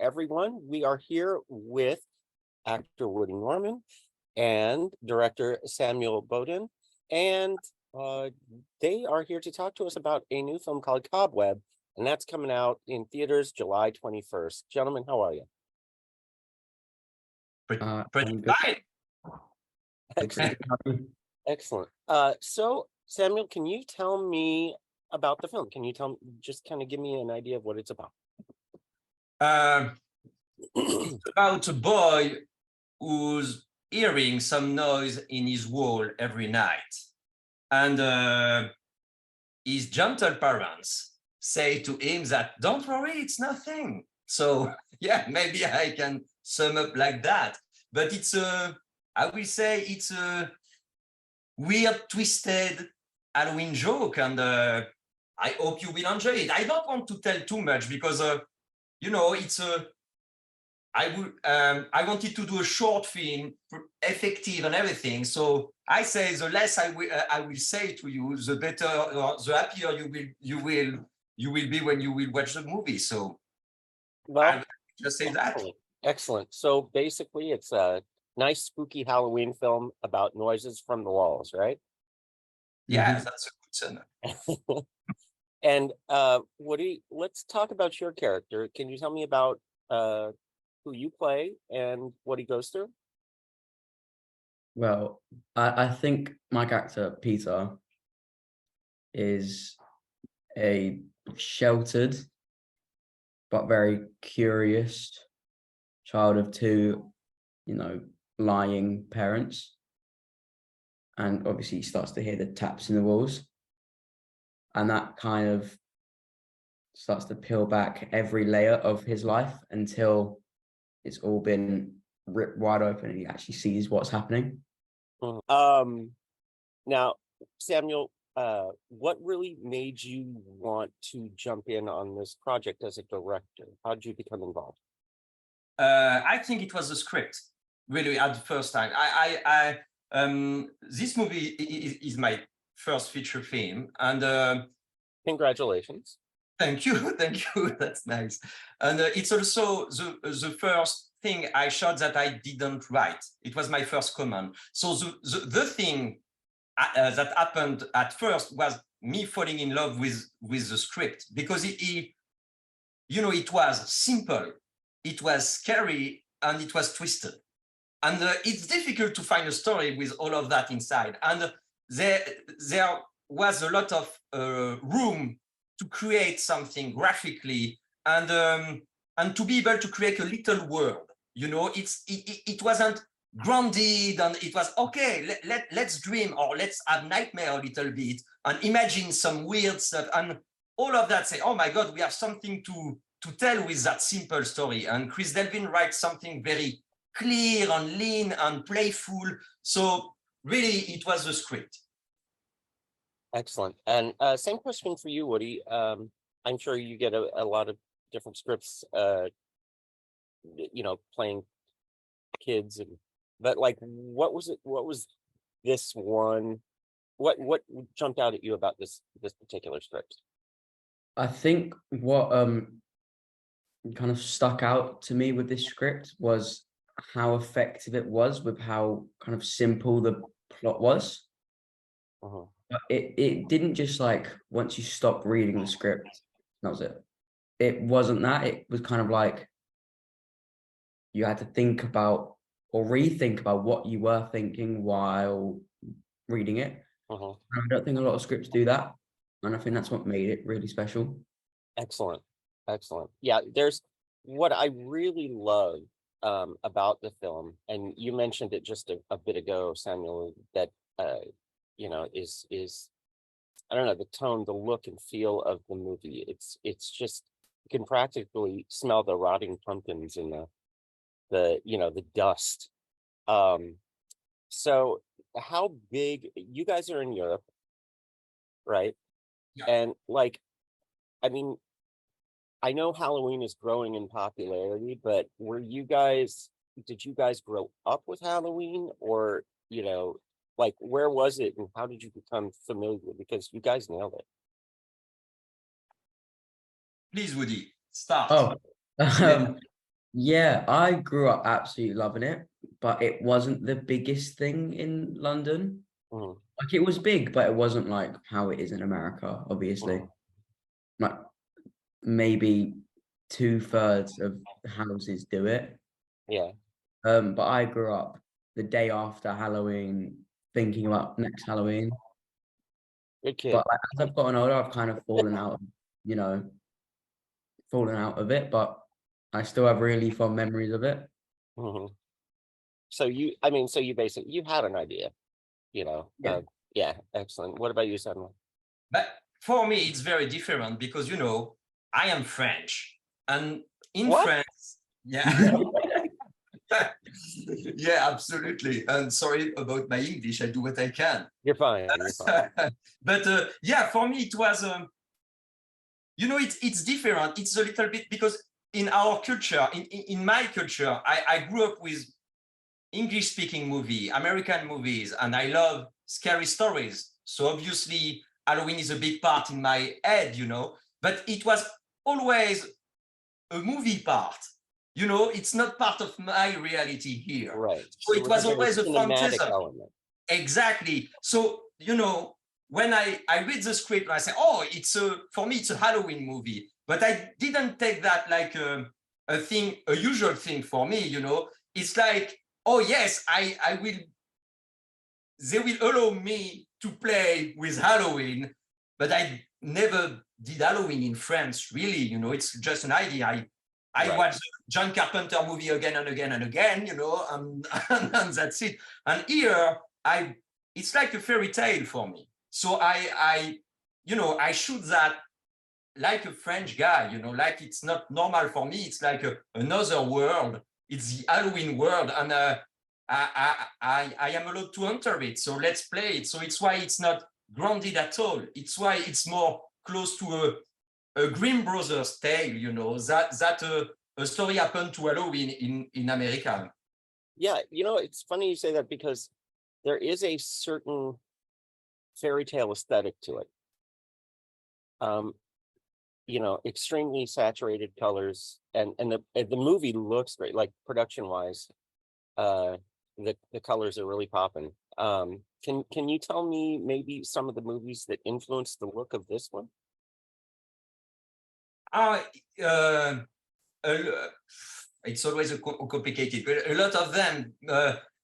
everyone. We are here with actor Woody Norman and director Samuel Bodin, and they are here to talk to us about a new film called Cobweb, and that's coming out in theaters July 21st. Gentlemen, how are you? Pretty fine. Excellent. Excellent. So, Samuel, can you tell me about the film? Can you just kind of give me an idea of what it's about? It's about a boy who's hearing some noise in his wall every night. And his gentle parents say to him that, don't worry, it's nothing. So, yeah, maybe I can sum up like that. But I will say it's a weird, twisted Halloween joke, and I hope you will enjoy it. I don't want to tell too much because, it's I wanted to do a short film, effective and everything. So I say the less I will say to you, the better, or the happier you will be when you will watch the movie. So I'll just say that. Excellent. So basically, it's a nice spooky Halloween film about noises from the walls, right? Yeah, that's a good sentence. And Woody, let's talk about your character. Can you tell me about who you play and what he goes through? Well, I think my character, Peter, is a sheltered but very curious child of two, lying parents. And obviously he starts to hear the taps in the walls. And that kind of starts to peel back every layer of his life until it's all been ripped wide open and he actually sees what's happening. Now, Samuel, what really made you want to jump in on this project as a director? How did you become involved? I think it was the script, really, at the first time. This movie is my first feature film, and congratulations. Thank you. That's nice. And it's also the first thing I shot that I didn't write. It was my first command. So the thing that happened at first was me falling in love with the script, because it was simple, it was scary, and it was twisted. And it's difficult to find a story with all of that inside. And there was a lot of room to create something graphically and to be able to create a little world. It wasn't grounded, and it was okay. Let's dream, or let's have nightmare a little bit and imagine some weird stuff, and all of that. Say, oh my God, we have something to tell with that simple story. And Chris Devlin writes something very clear and lean and playful. So really, it was the script. Excellent. And same question for you, Woody. I'm sure you get a lot of different scripts, playing kids, but like, what was this one? What jumped out at you about this particular script? I think what kind of stuck out to me with this script was how effective it was with how kind of simple the plot was. But it didn't just, like, once you stop reading the script, that was it. It wasn't that. It was kind of like you had to think about or rethink about what you were thinking while reading it. I don't think a lot of scripts do that, and I think that's what made it really special. Excellent. Yeah, there's what I really love about the film, and you mentioned it just a bit ago, Samuel, that is I don't know, the tone, the look and feel of the movie. It's just, you can practically smell the rotting pumpkins and the dust. So how big, you guys are in Europe, right? Yeah. And like, I mean, I know Halloween is growing in popularity, but did you guys grow up with Halloween, or, like, where was it and how did you become familiar? Because you guys nailed it. Please, Woody, start. Yeah, I grew up absolutely loving it, but it wasn't the biggest thing in London. Mhm, Like it was big, but it wasn't like how it is in America, obviously. mhm. Like maybe 2/3 of the houses do it. Yeah, But I grew up the day after Halloween thinking about next Halloween. good kid. But like, as I've gotten older, I've kind of you know, fallen out of it, but I still have really fond memories of it. Mhm. So I mean, so you basically you had an idea, you know. Yeah. Yeah, excellent. What about you, Samuel? But for me, it's very different because, I am French. And in What? France, yeah, yeah, absolutely. And sorry about my English, I do what I can. You're fine. You're fine. But yeah, for me, it was, it's different. It's a little bit because in our culture, in my culture, I grew up with English speaking movie, American movies, and I love scary stories. So obviously, Halloween is a big part in my head, but it was always a movie part. It's not part of my reality here. Right. So It it was a was very always a cinematic fantasy. element. Exactly. So, when I read the script, and I say, oh, for me, it's a Halloween movie. But I didn't take that like a usual thing for me. It's like, oh, yes, they will allow me to play with Halloween, but I never did Halloween in France, really. It's just an idea. I Right. watched John Carpenter movie again and again and again, and that's it. And here, it's like a fairy tale for me. So I shoot that like a French guy, like it's not normal for me. It's like another world. It's the Halloween world, and I am allowed to enter it. So let's play it. So it's why it's not grounded at all. It's why it's more close to a Grimm Brothers tale, that a story happened to Halloween in America. Yeah, it's funny you say that because there is a certain fairy tale aesthetic to it. Um, extremely saturated colors, and the movie looks great, like production wise. Uh, the colors are really popping. Can you tell me maybe some of the movies that influenced the look of this one? Uh, uh, it's always complicated, but a lot of them,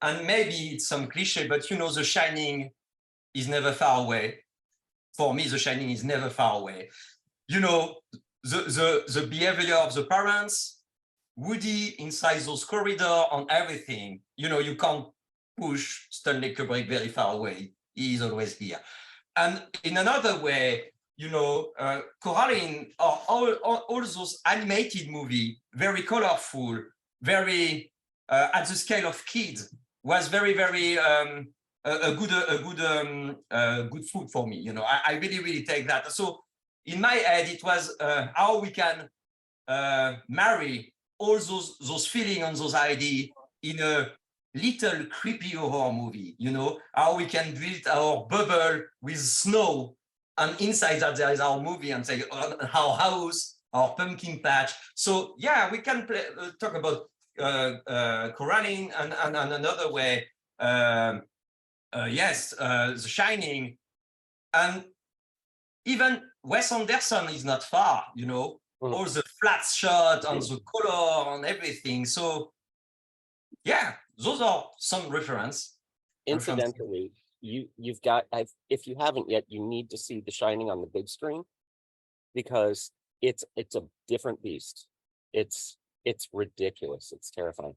and maybe it's some cliche, but The Shining is never far away. For me, The Shining is never far away. The behavior of the parents, Woody inside those corridors and everything. You can't push Stanley Kubrick very far away. He is always here. And in another way, Coraline, or all those animated movie, very colorful, very at the scale of kids, was very, very good food for me. I really, really take that. So in my head, it was how we can marry all those feelings and those ideas in a little creepy horror movie. How we can build our bubble with snow, and inside that there is our movie, and say our house, our pumpkin patch. So yeah, we can talk about Coraline, and another way. Yes, The Shining, and even Wes Anderson is not far. Mhm. All the flat shot and the color and everything. So yeah, those are some references. Incidentally, you've got if you haven't yet, you need to see The Shining on the big screen because it's a different beast. It's ridiculous. It's terrifying.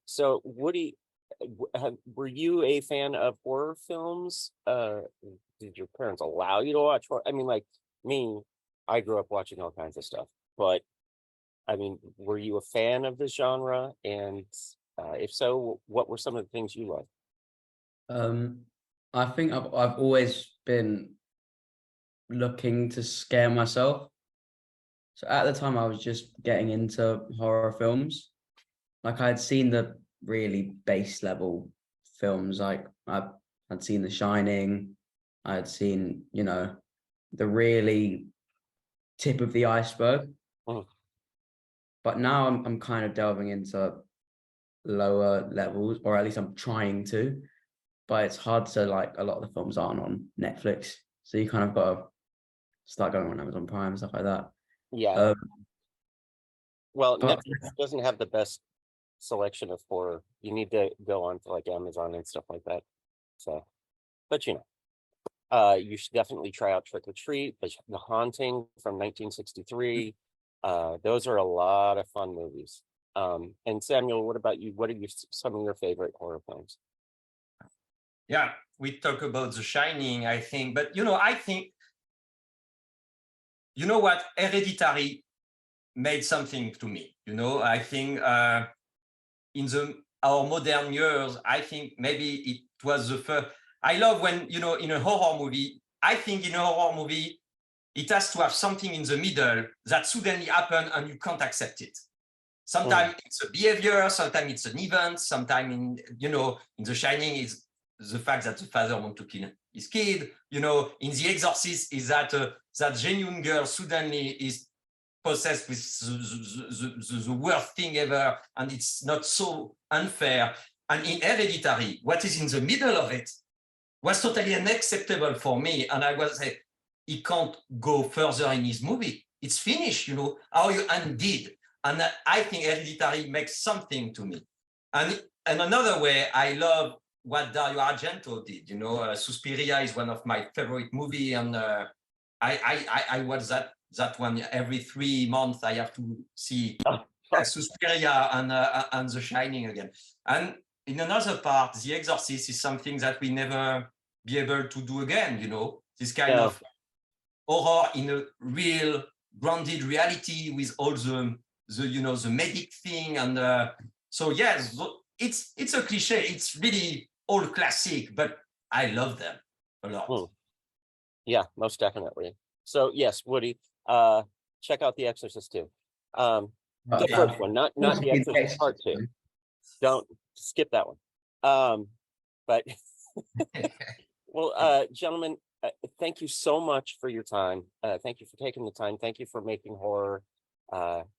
So Woody, were you a fan of horror films? Did your parents allow you to watch horror? I mean, like me, I grew up watching all kinds of stuff, but I mean, were you a fan of the genre? And if so, what were some of the things you loved? I think I've always been looking to scare myself. So at the time I was just getting into horror films. Like I had seen the really base level films, like I'd seen The Shining, I had seen, the really tip of the iceberg. Mhm. But now I'm kind of delving into lower levels, or at least I'm trying to. But it's hard to, like, a lot of the films aren't on Netflix, so you kind of got to start going on Amazon Prime and stuff like that. Yeah. Well, But Netflix doesn't have the best selection of horror. You need to go on to like Amazon and stuff like that. So, but you know, you should definitely try out Trick or Treat, The Haunting from 1963. Those are a lot of fun movies. And Samuel, what about you? What are some of your favorite horror films? Yeah, we talk about The Shining, I think, but I think, what, Hereditary made something to me. I think in our modern years, I think maybe it was the first. I love when, in a horror movie, I think in a horror movie, it has to have something in the middle that suddenly happen and you can't accept it. Sometimes it's a behavior, sometimes it's an event, sometimes in The Shining is the fact that the father wants to kill his kid. In The Exorcist is that that genuine girl suddenly is possessed with the worst thing ever, and it's not so unfair. And in Hereditary, what is in the middle of it was totally unacceptable for me. And I was like, he can't go further in his movie. It's finished, how you undid. And I think Hereditary makes something to me. And another way, I love what Dario Argento did. Suspiria is one of my favorite movies, and I watch that one every 3 months. I have to see Suspiria and The Shining again. And in another part, The Exorcist is something that we never be able to do again. This kind of horror in a real grounded reality with all the medic thing, and so yes, it's a cliche. It's really old classic, but I love them a lot. Yeah, most definitely. So yes, Woody, check out The Exorcist 2. The first one, not The Exorcist Part 2. Don't skip that one. But well, gentlemen, thank you so much for your time. Thank you for taking the time. Thank you for making horror.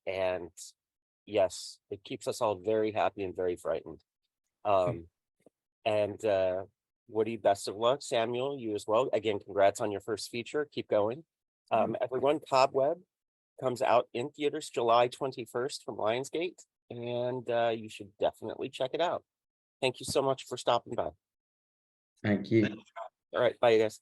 And yes, it keeps us all very happy and very frightened. And Woody, best of luck. Samuel, you as well. Again, congrats on your first feature. Keep going. Everyone, Cobweb comes out in theaters July 21st from Lionsgate, and you should definitely check it out. Thank you so much for stopping by. Thank you. All right, bye, guys.